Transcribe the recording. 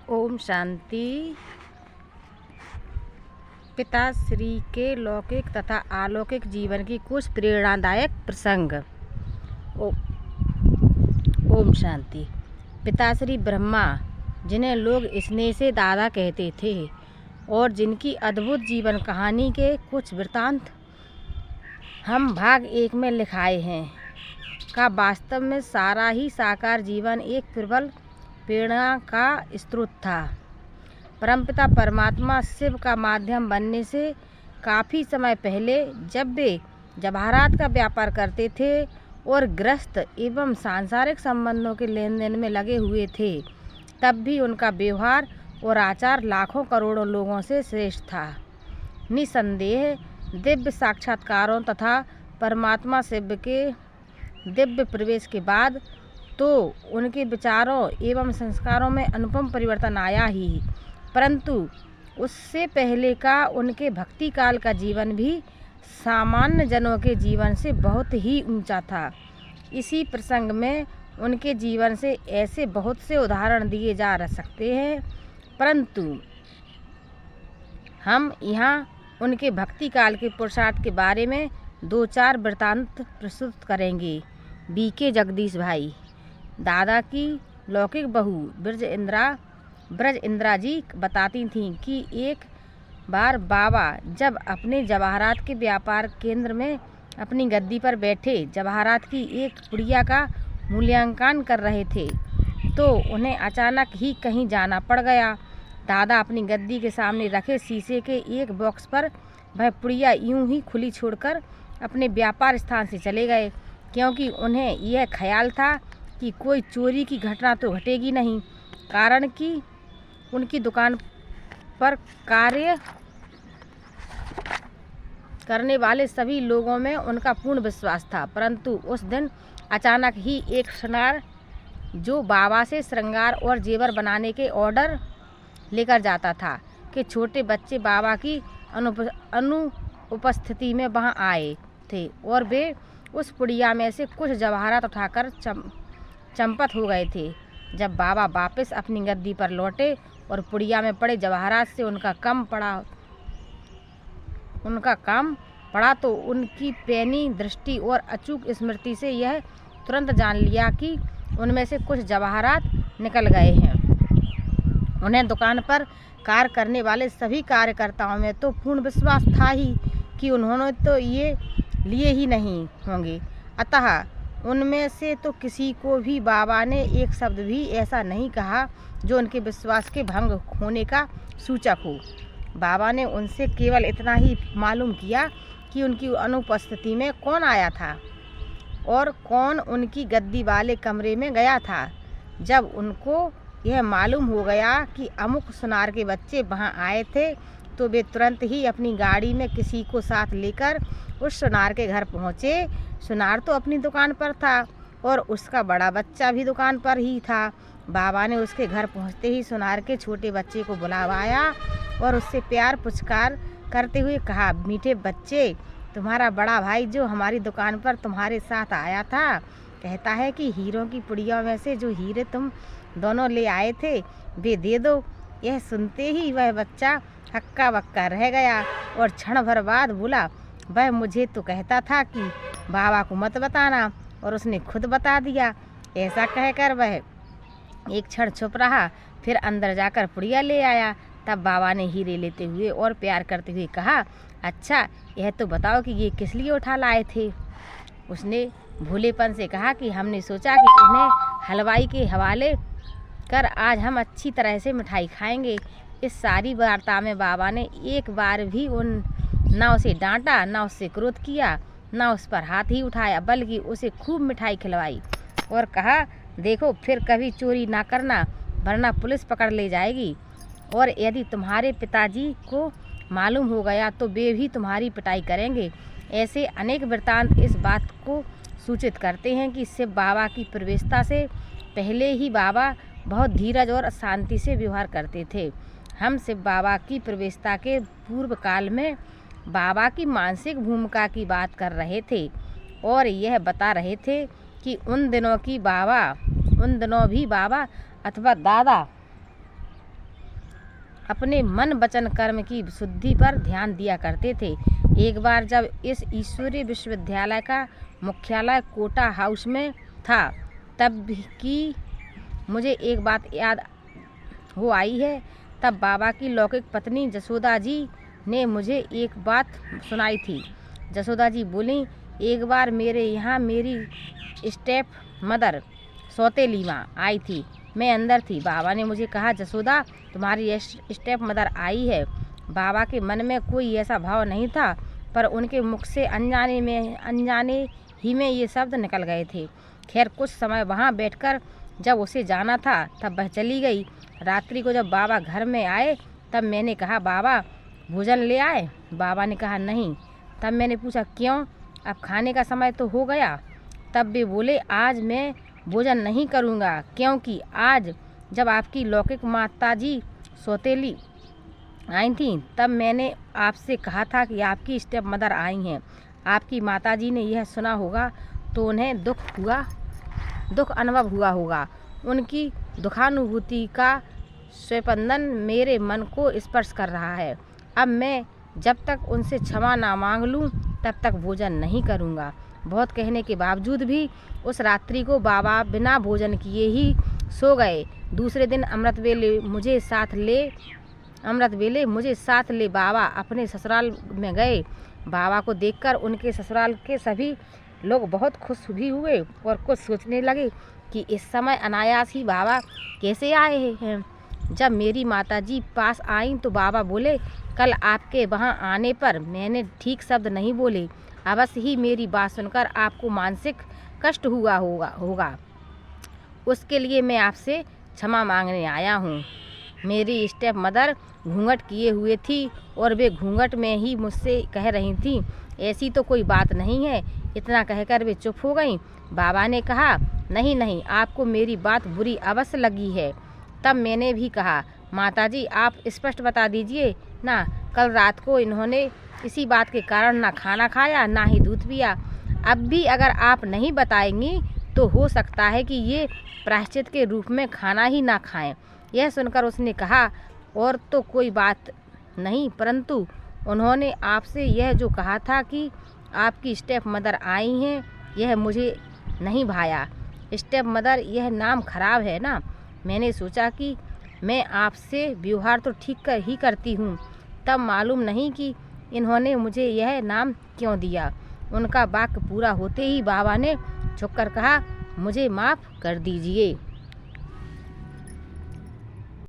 ओम शांति। पिताश्री के लौकिक तथा अलौकिक जीवन की कुछ प्रेरणादायक प्रसंग। ओम शांति। पिताश्री ब्रह्मा, जिन्हें लोग स्नेह से दादा कहते थे और जिनकी अद्भुत जीवन कहानी के कुछ वृत्तांत हम भाग 1 में लिखाए हैं, का वास्तव में सारा ही साकार जीवन एक प्रबल प्रेरणा का स्रोत था। परमपिता परमात्मा शिव का माध्यम बनने से काफ़ी समय पहले, जब वे जवाहरात का व्यापार करते थे और गृहस्थ एवं सांसारिक संबंधों के लेन देन में लगे हुए थे, तब भी उनका व्यवहार और आचार लाखों करोड़ों लोगों से श्रेष्ठ था। निसंदेह दिव्य साक्षात्कारों तथा परमात्मा शिव के दिव्य प्रवेश के बाद तो उनके विचारों एवं संस्कारों में अनुपम परिवर्तन आया ही, परंतु उससे पहले का उनके भक्ति काल का जीवन भी सामान्य जनों के जीवन से बहुत ही ऊंचा था। इसी प्रसंग में उनके जीवन से ऐसे बहुत से उदाहरण दिए जा सकते हैं, परंतु हम यहाँ उनके भक्ति काल के पुरुषार्थ के बारे में 2-4 वृत्तांत प्रस्तुत करेंगे। बीके जगदीश भाई। दादा की लौकिक बहू ब्रज इंद्रा जी बताती थीं कि एक बार बाबा जब अपने जवाहरात के व्यापार केंद्र में अपनी गद्दी पर बैठे जवाहरात की एक पुड़िया का मूल्यांकन कर रहे थे, तो उन्हें अचानक ही कहीं जाना पड़ गया। दादा अपनी गद्दी के सामने रखे शीशे के एक बॉक्स पर वह पुड़िया यूं ही खुली छोड़कर अपने व्यापार स्थान से चले गए, क्योंकि उन्हें यह ख्याल था कि कोई चोरी की घटना तो घटेगी नहीं, कारण कि उनकी दुकान पर कार्य करने वाले सभी लोगों में उनका पूर्ण विश्वास था। परंतु उस दिन अचानक ही एक सुनार, जो बाबा से श्रृंगार और जेवर बनाने के ऑर्डर लेकर जाता था, कि छोटे बच्चे बाबा की अनुपस्थिति में वहां आए थे और वे उस पुड़िया में से कुछ जवाहरात उठाकर चंपत हो गए थे। जब बाबा वापस अपनी गद्दी पर लौटे और पुड़िया में पड़े जवाहरात से उनका काम पड़ा तो उनकी पैनी दृष्टि और अचूक स्मृति से यह तुरंत जान लिया कि उनमें से कुछ जवाहरात निकल गए हैं। उन्हें दुकान पर कार्य करने वाले सभी कार्यकर्ताओं में तो पूर्ण विश्वास था ही कि उन्होंने तो ये लिए ही नहीं होंगे, अतः उनमें से तो किसी को भी बाबा ने एक शब्द भी ऐसा नहीं कहा जो उनके विश्वास के भंग होने का सूचक हो। बाबा ने उनसे केवल इतना ही मालूम किया कि उनकी अनुपस्थिति में कौन आया था और कौन उनकी गद्दी वाले कमरे में गया था। जब उनको यह मालूम हो गया कि अमुक सुनार के बच्चे वहां आए थे, तो वे तुरंत ही अपनी गाड़ी में किसी को साथ लेकर उस सुनार के घर पहुँचे। सुनार तो अपनी दुकान पर था और उसका बड़ा बच्चा भी दुकान पर ही था। बाबा ने उसके घर पहुँचते ही सुनार के छोटे बच्चे को बुलावाया और उससे प्यार पुचकार करते हुए कहा, मीठे बच्चे, तुम्हारा बड़ा भाई जो हमारी दुकान पर तुम्हारे साथ आया था, कहता है कि हीरों की पुड़ियों में से जो हीरे तुम दोनों ले आए थे वे दे दो। यह सुनते ही वह बच्चा हक्का बक्का रह गया और क्षण भर बाद बोला, वह मुझे तो कहता था कि बाबा को मत बताना, और उसने खुद बता दिया। ऐसा कहकर वह एक क्षण चुप रहा, फिर अंदर जाकर पुड़िया ले आया। तब बाबा ने हीरे लेते हुए और प्यार करते हुए कहा, अच्छा यह तो बताओ कि ये किस लिए उठा लाए थे। उसने भोलेपन से कहा कि हमने सोचा कि इन्हें हलवाई के हवाले कर आज हम अच्छी तरह से मिठाई खाएंगे। इस सारी वार्ता में बाबा ने एक बार भी न उसे डांटा, न उससे क्रोध किया, न उस पर हाथ ही उठाया, बल्कि उसे खूब मिठाई खिलवाई और कहा, देखो फिर कभी चोरी ना करना, वरना पुलिस पकड़ ले जाएगी, और यदि तुम्हारे पिताजी को मालूम हो गया तो वे भी तुम्हारी पिटाई करेंगे। ऐसे अनेक वृत्तांत इस बात को सूचित करते हैं कि शिव बाबा की प्रवेशता से पहले ही बाबा बहुत धीरज और शांति से व्यवहार करते थे। हम शिव बाबा की प्रवेशता के पूर्व काल में बाबा की मानसिक भूमिका की बात कर रहे थे और यह बता रहे थे कि उन दिनों भी बाबा अथवा दादा अपने मन वचन कर्म की शुद्धि पर ध्यान दिया करते थे। एक बार जब इस ईश्वरीय विश्वविद्यालय का मुख्यालय कोटा हाउस में था, तब की मुझे एक बात याद हो आई है। तब बाबा की लौकिक पत्नी जसोदा जी ने मुझे एक बात सुनाई थी। जसोदा जी बोली, एक बार मेरे यहाँ मेरी स्टेप मदर सौतेली माँ आई थी। मैं अंदर थी। बाबा ने मुझे कहा, जसोदा तुम्हारी स्टेप मदर आई है। बाबा के मन में कोई ऐसा भाव नहीं था, पर उनके मुख से अनजाने ही में ये शब्द निकल गए थे। खैर, कुछ समय वहाँ बैठकर जब उसे जाना था तब वह चली गई। रात्रि को जब बाबा घर में आए तब मैंने कहा, बाबा भोजन ले आए? बाबा ने कहा, नहीं। तब मैंने पूछा, क्यों? अब खाने का समय तो हो गया। तब वे बोले, आज मैं भोजन नहीं करूँगा, क्योंकि आज जब आपकी लौकिक माताजी सौतेली आई थी तब मैंने आपसे कहा था कि आपकी स्टेप मदर आई हैं। आपकी माताजी ने यह सुना होगा तो उन्हें दुख अनुभव हुआ होगा। उनकी दुखानुभूति का स्पंदन मेरे मन को स्पर्श कर रहा है। अब मैं जब तक उनसे क्षमा ना मांग लूँ तब तक भोजन नहीं करूँगा। बहुत कहने के बावजूद भी उस रात्रि को बाबा बिना भोजन किए ही सो गए। दूसरे दिन अमृत वेले मुझे साथ ले बाबा अपने ससुराल में गए। बाबा को देखकर उनके ससुराल के सभी लोग बहुत खुश भी हुए और कुछ सोचने लगे कि इस समय अनायास ही बाबा कैसे आए हैं। जब मेरी माताजी पास आईं तो बाबा बोले, कल आपके वहाँ आने पर मैंने ठीक शब्द नहीं बोले। अवश्य ही मेरी बात सुनकर आपको मानसिक कष्ट हुआ होगा। उसके लिए मैं आपसे क्षमा मांगने आया हूँ। मेरी स्टेप मदर घूंघट किए हुए थी और वे घूंघट में ही मुझसे कह रही थी, ऐसी तो कोई बात नहीं है। इतना कहकर वे चुप हो गईं। बाबा ने कहा, नहीं, आपको मेरी बात बुरी अवश्य लगी है। तब मैंने भी कहा, माताजी आप स्पष्ट बता दीजिए ना, कल रात को इन्होंने इसी बात के कारण ना खाना खाया ना ही दूध पिया। अब भी अगर आप नहीं बताएंगी तो हो सकता है कि ये प्रायश्चित के रूप में खाना ही ना खाएं। यह सुनकर उसने कहा, और तो कोई बात नहीं, परंतु उन्होंने आपसे यह जो कहा था कि आपकी स्टेप मदर आई हैं, यह मुझे नहीं भाया। स्टेप मदर यह नाम खराब है ना। मैंने सोचा कि मैं आपसे व्यवहार तो ठीक ही करती हूँ। तब मालूम नहीं कि इन्होंने मुझे यह नाम क्यों दिया। उनका वाक्य पूरा होते ही बाबा ने झुककर कहा, मुझे माफ़ कर दीजिए।